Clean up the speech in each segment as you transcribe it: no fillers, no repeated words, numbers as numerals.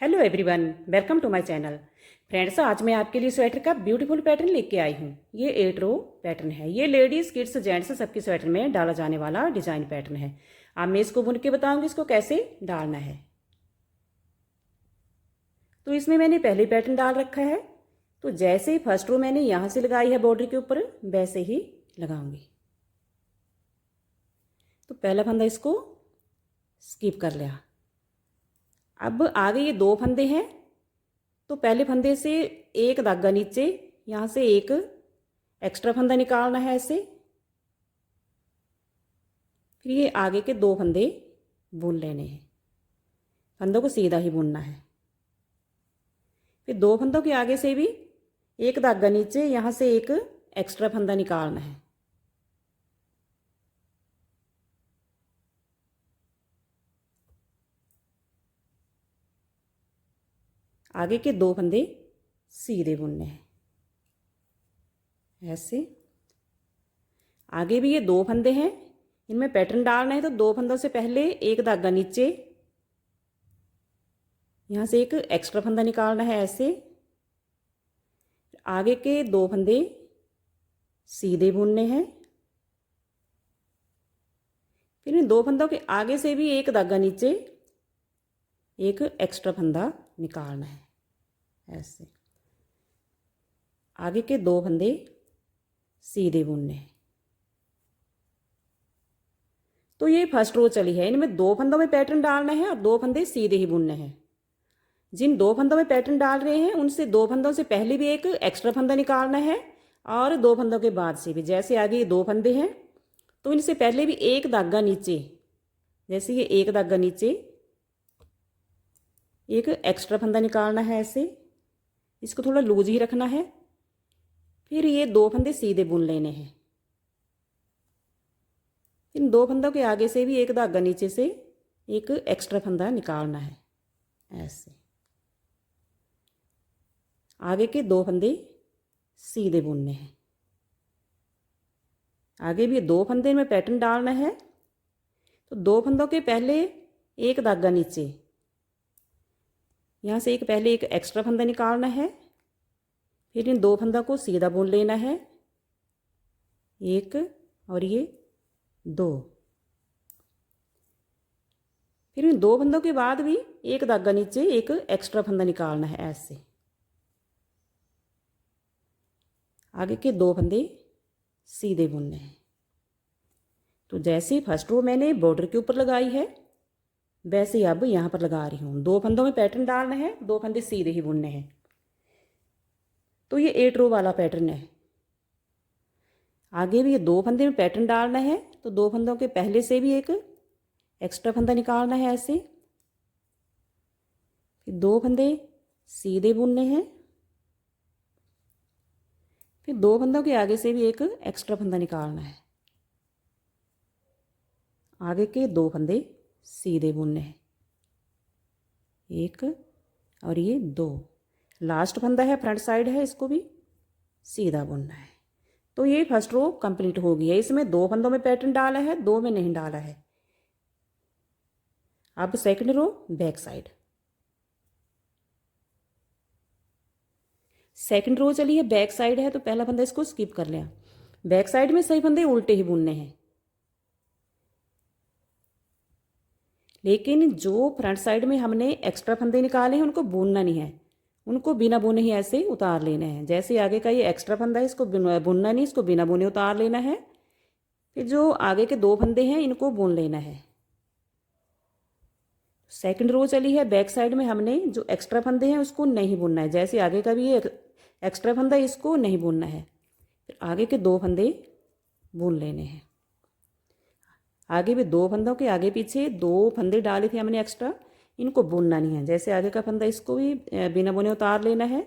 Hello everyone, welcome to my channel. Friends, आज मैं आपके लिए स्वेटर का ब्यूटीफुल पैटर्न लेके आई हूँ। ये 8 रो पैटर्न है। ये लेडीज़, किड्स, जेंट्स सबकी स्वेटर में डाला जाने वाला डिजाइन पैटर्न है। अब मैं इसको बुन के बताऊंगी इसको कैसे डालना है। तो इसमें मैंने पहले पैटर्न डाल रखा है। तो जैसे ही फर्स्ट रो मैंने यहाँ से लगाई है बॉर्डर के ऊपर, वैसे ही लगाऊंगी। तो पहला फंदा इसको स्किप कर लिया। अब आगे ये 2 फंदे हैं। तो पहले फंदे से एक धागा नीचे, यहाँ से एक एक्स्ट्रा फंदा निकालना है ऐसे। फिर ये आगे के 2 फंदे बुन लेने हैं। फंदों को सीधा ही बुनना है। फिर 2 फंदों के आगे से भी एक धागा नीचे, यहाँ से एक एक्स्ट्रा फंदा निकालना है। आगे के 2 फंदे सीधे बुनने हैं ऐसे। आगे भी ये 2 फंदे हैं, इनमें पैटर्न डालना है। तो 2 फंदों से पहले एक धागा नीचे, यहाँ से एक एक्स्ट्रा फंदा निकालना है ऐसे। आगे के 2 फंदे सीधे बुनने हैं। फिर इन 2 फंदों के आगे से भी एक धागा नीचे, एक एक्स्ट्रा फंदा निकालना है ऐसे। आगे के 2 फंदे सीधे बुनने हैं। तो ये फर्स्ट रो चली है। इनमें 2 फंदों में पैटर्न डालना है और 2 फंदे सीधे ही बुनने हैं। जिन 2 फंदों में पैटर्न डाल रहे हैं उनसे 2 फंदों से पहले भी एक एक्स्ट्रा फंदा निकालना है और 2 फंदों के बाद से भी। जैसे आगे ये 2 फंदे हैं तो इनसे पहले भी एक धागा नीचे, जैसे ये एक धागा नीचे एक एक्स्ट्रा फंदा निकालना है ऐसे। इसको थोड़ा लूज ही रखना है। फिर ये 2 फंदे सीधे बुन लेने हैं। इन 2 फंदों के आगे से भी एक धागा नीचे से एक एक्स्ट्रा फंदा निकालना है ऐसे। आगे के 2 फंदे सीधे बुनने हैं। आगे भी 2 फंदे में पैटर्न डालना है। तो 2 फंदों के पहले एक धागा नीचे, यहाँ से एक पहले एक एक्स्ट्रा फंदा निकालना है। फिर इन 2 फंदों को सीधा बुन लेना है, एक और ये 2। फिर इन 2 फंदों के बाद भी एक धागा नीचे एक एक्स्ट्रा फंदा निकालना है ऐसे। आगे के 2 फंदे सीधे बुनने हैं। तो जैसे फर्स्ट रो मैंने बॉर्डर के ऊपर लगाई है, वैसे ही अब यहाँ पर लगा रही हूँ। 2 फंदों में पैटर्न डालना है, 2 फंदे सीधे ही बुनने हैं। तो ये 8 रो वाला पैटर्न है। आगे भी ये 2 फंदे में पैटर्न डालना है। तो 2 फंदों के पहले से भी एक एक्स्ट्रा फंदा निकालना है ऐसे। फिर 2 फंदे सीधे बुनने हैं। फिर 2 फंदों के आगे से भी एक एक्स्ट्रा फंदा निकालना है। आगे के 2 फंदे सीधे बुनने हैं, एक और ये 2। लास्ट फंदा है, फ्रंट साइड है, इसको भी सीधा बुनना है। तो ये फर्स्ट रो कंप्लीट हो गई है। इसमें 2 फंदों में पैटर्न डाला है, 2 में नहीं डाला है। अब second row back side. Second row चली है, बैक साइड है। तो पहला फंदा इसको स्किप कर लिया। बैक साइड में सही फंदे उल्टे ही बुनने हैं, लेकिन जो फ्रंट साइड में हमने एक्स्ट्रा फंदे निकाले हैं उनको बुनना नहीं है। उनको बिना बुने ही ऐसे उतार लेना है। जैसे आगे का ये एक्स्ट्रा फंदा है, इसको बुनना नहीं, इसको बिना बुने उतार लेना है। फिर जो आगे के 2 फंदे हैं इनको बुन लेना है। सेकंड रो चली है, बैक साइड में हमने जो एक्स्ट्रा फंदे हैं उसको नहीं बुनना है। जैसे आगे का भी ये एक्स्ट्रा फंदा, इसको नहीं बुनना है। फिर आगे के 2 फंदे बुन लेने हैं। आगे भी 2 फंदों के आगे पीछे 2 फंदे डाले थे हमने एक्स्ट्रा, इनको बुनना नहीं है। जैसे आगे का फंदा, इसको भी बिना बुने उतार लेना है,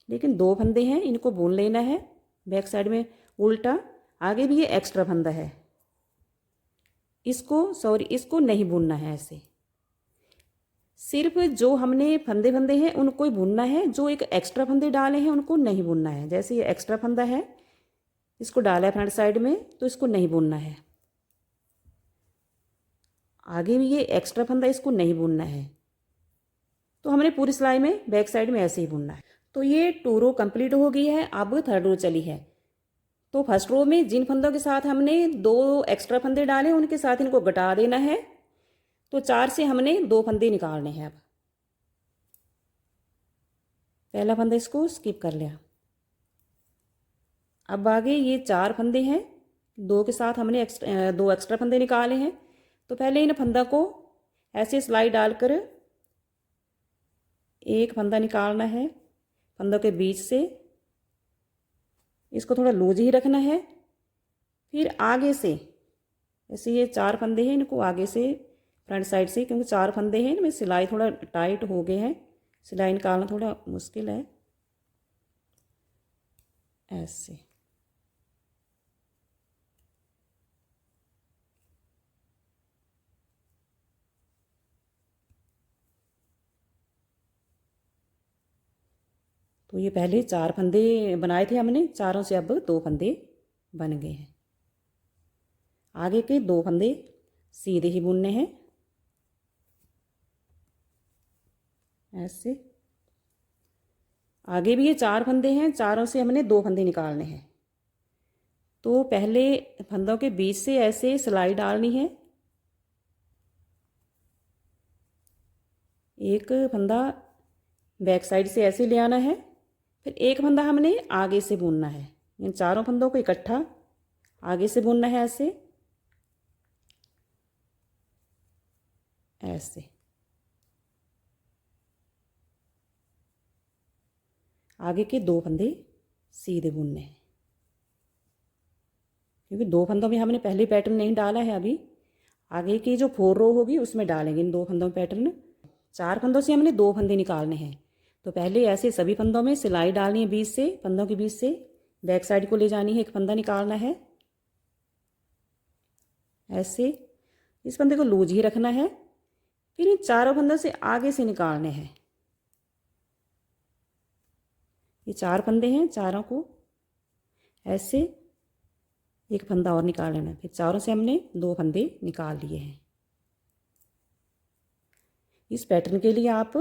लेकिन 2 फंदे हैं इनको बुन लेना है बैक साइड में उल्टा। आगे भी ये एक्स्ट्रा फंदा है, इसको नहीं बुनना है ऐसे। सिर्फ जो हमने फंदे हैं उनको ही बुनना है। जो एक एक्स्ट्रा फंदे डाले हैं उनको नहीं बुनना है। जैसे ये एक्स्ट्रा फंदा है, इसको डाला है फ्रंट साइड में, तो इसको नहीं बुनना है। आगे भी ये एक्स्ट्रा फंदा, इसको नहीं बुनना है। तो हमने पूरी सिलाई में बैक साइड में ऐसे ही बुनना है। तो ये 2 रो कंप्लीट हो गई है। अब 3rd रो चली है। तो फर्स्ट रो में जिन फंदों के साथ हमने 2 एक्स्ट्रा फंदे डाले उनके साथ इनको घटा देना है। तो 4 से हमने 2 फंदे निकालने हैं। अब पहला फंदा इसको स्किप कर लिया। अब आगे ये 4 फंदे हैं, 2 के साथ हमने 2 एक्स्ट्रा फंदे निकाले हैं। तो पहले इन फंदा को ऐसे सिलाई डालकर एक फंदा निकालना है फंदों के बीच से। इसको थोड़ा लूज ही रखना है। फिर आगे से ऐसे ये 4 फंदे हैं, इनको आगे से फ्रंट साइड से, क्योंकि 4 फंदे हैं इनमें सिलाई थोड़ा टाइट हो गए हैं, सिलाई निकालना थोड़ा मुश्किल है। ऐसे तो ये पहले 4 फंदे बनाए थे हमने, चारों से अब 2 फंदे बन गए हैं। आगे के 2 फंदे सीधे ही बुनने हैं ऐसे। आगे भी ये 4 फंदे हैं, चारों से हमने 2 फंदे निकालने हैं। तो पहले फंदों के बीच से ऐसे सिलाई डालनी है। एक फंदा बैक साइड से ऐसे ले आना है, फिर एक फंदा हमने आगे से बुनना है। इन चारों फंदों को इकट्ठा आगे से बुनना है ऐसे ऐसे। आगे के 2 फंदे सीधे बुनने हैं, क्योंकि 2 फंदों में हमने पहले पैटर्न नहीं डाला है। अभी आगे की जो 4 रो होगी उसमें डालेंगे इन 2 फंदों में पैटर्न। 4 फंदों से हमने 2 फंदे निकालने हैं। तो पहले ऐसे सभी फंदों में सिलाई डालनी है, बीच से, फंदों के बीच से बैक साइड को ले जानी है, एक फंदा निकालना है ऐसे। इस फंदे को लूज ही रखना है। फिर इन चारों फंदों से आगे से निकालने हैं। ये 4 फंदे हैं, चारों को ऐसे एक फंदा और निकाल लेना है। फिर चारों से हमने 2 फंदे निकाल लिए हैं। इस पैटर्न के लिए आप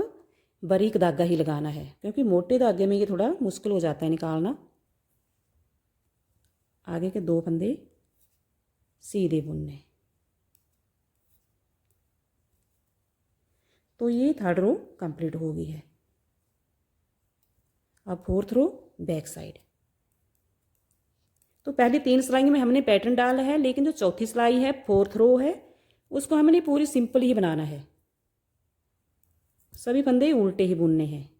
बारीक धागा ही लगाना है, क्योंकि मोटे धागे में ये थोड़ा मुश्किल हो जाता है निकालना। आगे के 2 फंदे सीधे बुनने। तो ये 3rd रो कंप्लीट हो गई है। अब 4th रो बैक साइड। तो पहले 3 सिलाई में हमने पैटर्न डाला है, लेकिन जो चौथी सिलाई है 4th रो है उसको हमने पूरी सिंपल ही बनाना है। सभी फंदे उल्टे ही बुनने हैं।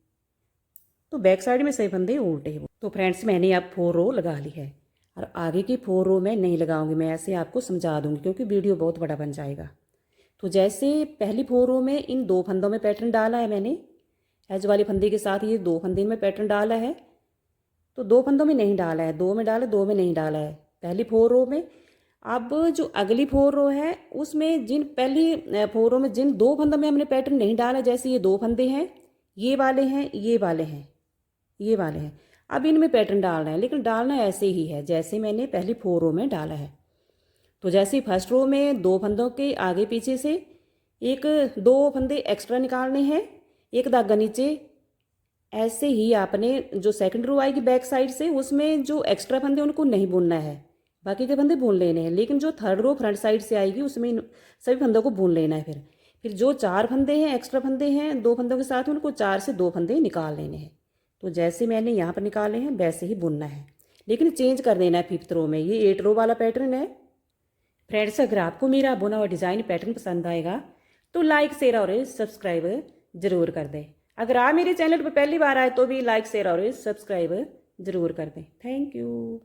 तो बैक साइड में सभी फंदे उल्टे ही। तो फ्रेंड्स मैंने अब 4 रो लगा ली है, और आगे की 4 रो मैं नहीं लगाऊंगी, मैं ऐसे आपको समझा दूंगी क्योंकि वीडियो बहुत बड़ा बन जाएगा। तो जैसे पहली 4 रो में इन 2 फंदों में पैटर्न डाला है मैंने, एज वाले फंदे के साथ ये 2 फंदे में पैटर्न डाला है। तो 2 फंदों में नहीं डाला है, 2 में डाला, 2 में नहीं डाला है पहली 4 रो में। अब जो अगली 4 रो है उसमें जिन पहली 4 रो में जिन 2 फंदों में हमने पैटर्न नहीं डाला, जैसे ये 2 फंदे हैं, ये वाले हैं, ये वाले हैं, ये वाले हैं, अब इनमें पैटर्न डालना है, लेकिन डालना ऐसे ही है जैसे मैंने पहली 4 रो में डाला है। तो जैसे फर्स्ट रो में 2 फंदों के आगे पीछे से 2 फंदे एक्स्ट्रा निकालने हैं, एक धागा नीचे। ऐसे ही आपने जो सेकंड रो आएगी बैक साइड से उसमें जो एक्स्ट्रा फंदे उनको नहीं बुनना है, बाकी के फंदे बुन लेने हैं। लेकिन जो 3rd रो फ्रंट साइड से आएगी उसमें सभी फंदों को बुन लेना है। फिर जो 4 फंदे हैं एक्स्ट्रा फंदे हैं 2 फंदों के साथ, उनको 4 से 2 फंदे निकाल लेने हैं। तो जैसे मैंने यहाँ पर निकाले हैं वैसे ही बुनना है, लेकिन चेंज कर देना है 5th रो में। ये 8 रो वाला पैटर्न है। फ्रेंड्स अगर आपको मेरा बुना हुआ डिज़ाइन पैटर्न पसंद आएगा तो लाइक शेयर और सब्सक्राइब जरूर कर दें। अगर आप मेरे चैनल पर पहली बार आए तो भी लाइक शेयर और सब्सक्राइब जरूर कर दें। Thank you.